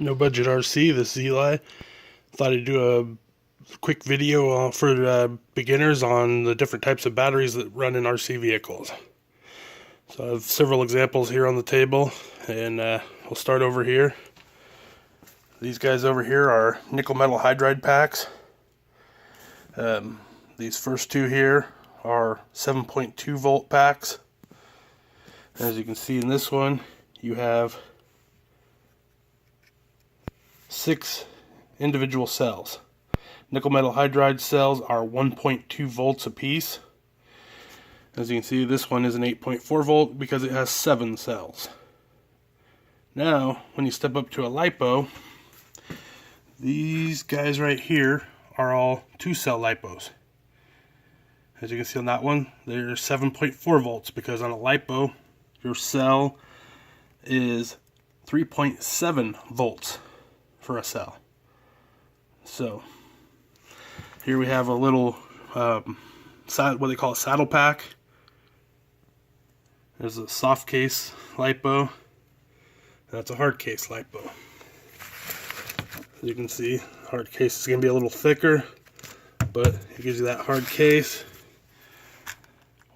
No budget RC, this is Eli. Thought I'd do a quick video for beginners on the different types of batteries that run in RC vehicles. So I have several examples here on the table, and we'll start over here. These guys over here are nickel metal hydride packs. These first two here are 7.2 volt packs. As you can see in this one, you have 6 individual cells. Nickel metal hydride cells are 1.2 volts apiece. As you can see, this one is an 8.4 volt because it has 7 cells. Now, when you step up to a Lipo, these guys right here are all 2-cell Lipos. As you can see on that one, they're 7.4 volts because on a Lipo, your cell is 3.7 volts for a cell. So here we have a little what they call a saddle pack. There's a soft case Lipo. That's a hard case Lipo. As you can see, hard case is going to be a little thicker, but it gives you that hard case,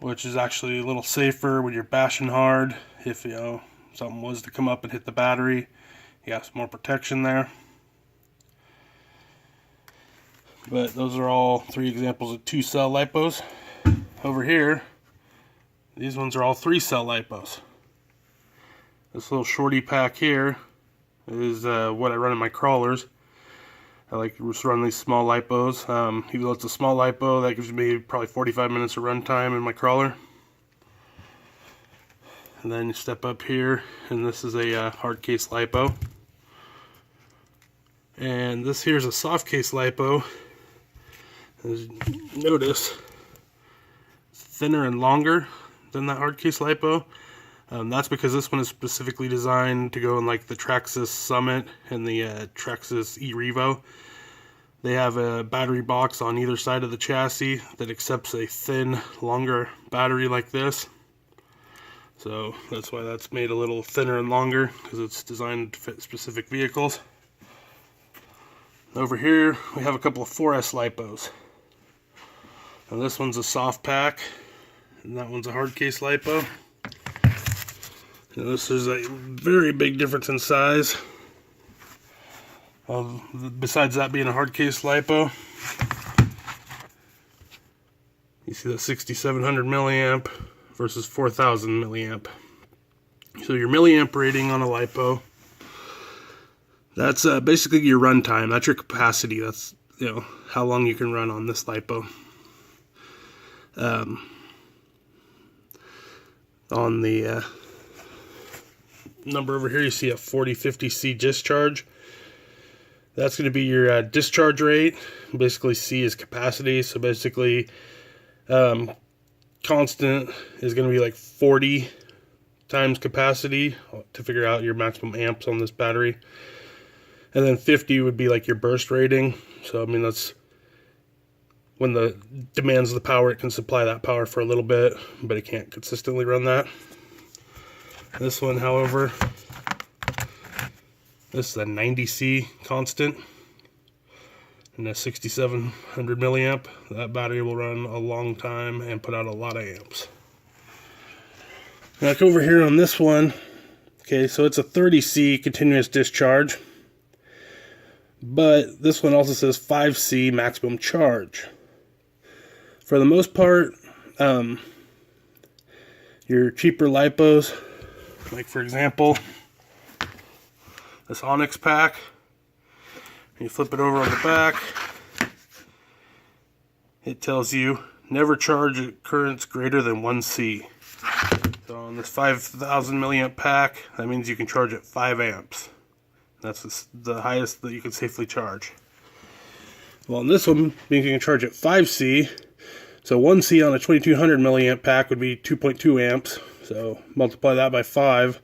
which is actually a little safer when you're bashing hard. If something was to come up and hit the battery, you have some more protection there. But those are all 3 examples of 2-cell Lipos. Over here, these ones are all 3-cell Lipos. This little shorty pack here is what I run in my crawlers. I like to just run these small Lipos. Even though it's a small Lipo, that gives me probably 45 minutes of run time in my crawler. And then you step up here, and this is a hard case Lipo. And this here's a soft case Lipo. As you notice, it's thinner and longer than that hard case Lipo. That's because this one is specifically designed to go in like the Traxxas Summit and the Traxxas E-Revo. They have a battery box on either side of the chassis that accepts a thin, longer battery like this. So that's why that's made a little thinner and longer, because it's designed to fit specific vehicles. Over here we have a couple of 4S Lipos. Now this one's a soft pack, and that one's a hard case Lipo. Now this is a very big difference in size. Besides that being a hard case Lipo, you see that 6700 milliamp versus 4000 milliamp. So your milliamp rating on a Lipo, that's basically your run time. That's your capacity. That's how long you can run on this Lipo. On the number over here, you see a 4050C discharge. That's going to be your discharge rate. Basically, C is capacity. So basically, constant is going to be like 40 times capacity to figure out your maximum amps on this battery. And then 50 would be like your burst rating. So, I mean, that's when the demands of the power, it can supply that power for a little bit, but it can't consistently run that. This one, however, this is a 90C constant and a 6700 milliamp. That battery will run a long time and put out a lot of amps. Back over here on this one, okay, so it's a 30C continuous discharge, but this one also says 5C maximum charge. For the most part, your cheaper Lipos, like for example, this Onyx pack, you flip it over on the back, it tells you never charge at currents greater than 1C. So on this 5000 milliamp pack, that means you can charge at 5 amps. That's the highest that you can safely charge. Well, on this one, means you can charge at 5C. So 1C on a 2200 milliamp pack would be 2.2 amps. So multiply that by 5,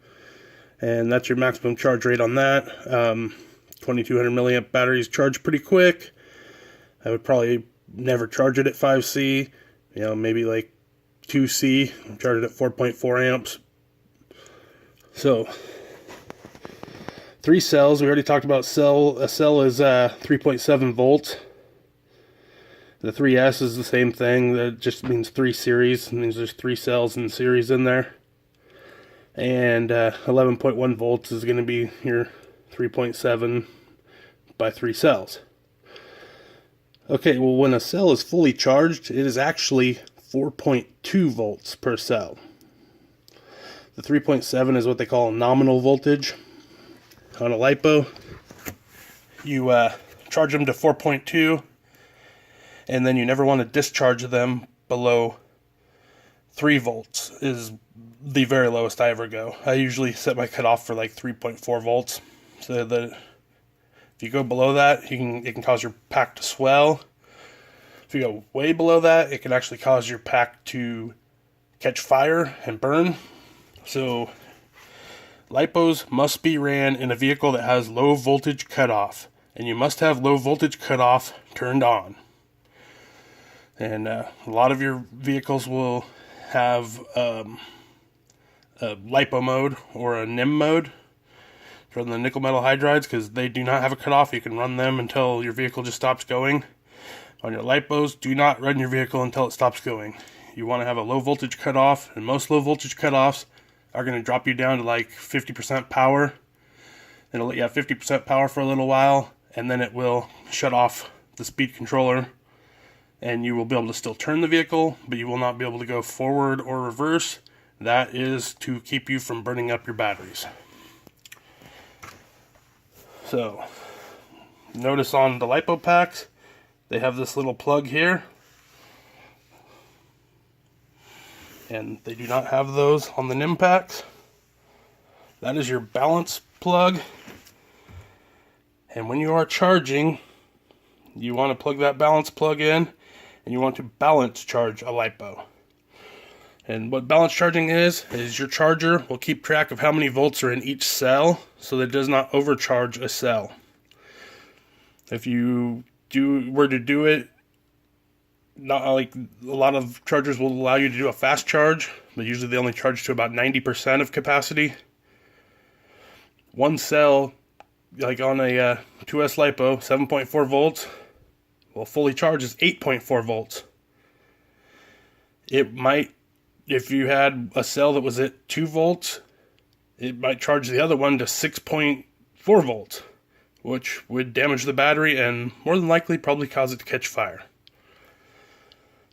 and that's your maximum charge rate on that. 2200 milliamp batteries charge pretty quick. I would probably never charge it at 5C. Maybe like 2C. Charge it at 4.4 amps. So 3 cells. We already talked about cell. A cell is 3.7 volts. The 3S is the same thing. That just means 3 series. It means there's 3 cells in series in there. And 11.1 volts is going to be your 3.7 by 3 cells. Okay, well, when a cell is fully charged, it is actually 4.2 volts per cell. The 3.7 is what they call nominal voltage. On a Lipo, you charge them to 4.2, and then you never want to discharge them below 3 volts is the very lowest I ever go. I usually set my cutoff for like 3.4 volts, so that if you go below that, it can cause your pack to swell. If you go way below that, it can actually cause your pack to catch fire and burn. So Lipos must be ran in a vehicle that has low voltage cutoff, and you must have low voltage cutoff turned on. And a lot of your vehicles will have a Lipo mode or a NIM mode from the nickel metal hydrides, because they do not have a cutoff. You can run them until your vehicle just stops going. On your Lipos, do not run your vehicle until it stops going. You want to have a low voltage cutoff, and most low voltage cutoffs are going to drop you down to like 50% power. It'll let you have 50% power for a little while, and then it will shut off the speed controller, and you will be able to still turn the vehicle, but you will not be able to go forward or reverse. That is to keep you from burning up your batteries. So, notice on the Lipo packs, they have this little plug here, and they do not have those on the NIM packs. That is your balance plug, and when you are charging, you want to plug that balance plug in, and you want to balance charge a Lipo. And what balance charging is your charger will keep track of how many volts are in each cell, so that it does not overcharge a cell. If you were to do it, not like a lot of chargers will allow you to do a fast charge, but usually they only charge to about 90% of capacity. One cell, like on a 2S Lipo, 7.4 volts, well, fully charged is 8.4 volts. It might, if you had a cell that was at 2 volts, it might charge the other one to 6.4 volts, which would damage the battery and more than likely probably cause it to catch fire.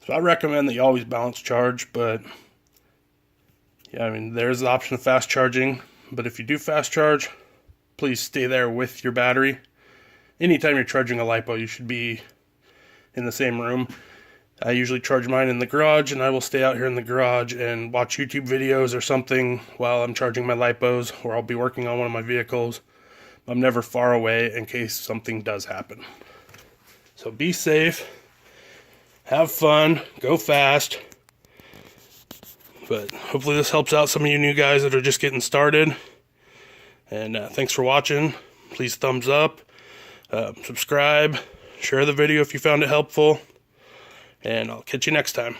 So I recommend that you always balance charge, but yeah, I mean, there's the option of fast charging, but if you do fast charge, please stay there with your battery. Anytime you're charging a Lipo, you should be in the same room. I usually charge mine in the garage, and I will stay out here in the garage and watch YouTube videos or something while I'm charging my Lipos, or I'll be working on one of my vehicles. I'm never far away in case something does happen. So be safe, have fun, go fast. But hopefully this helps out some of you new guys that are just getting started. And thanks for watching. Please thumbs up, subscribe, share the video if you found it helpful. And I'll catch you next time.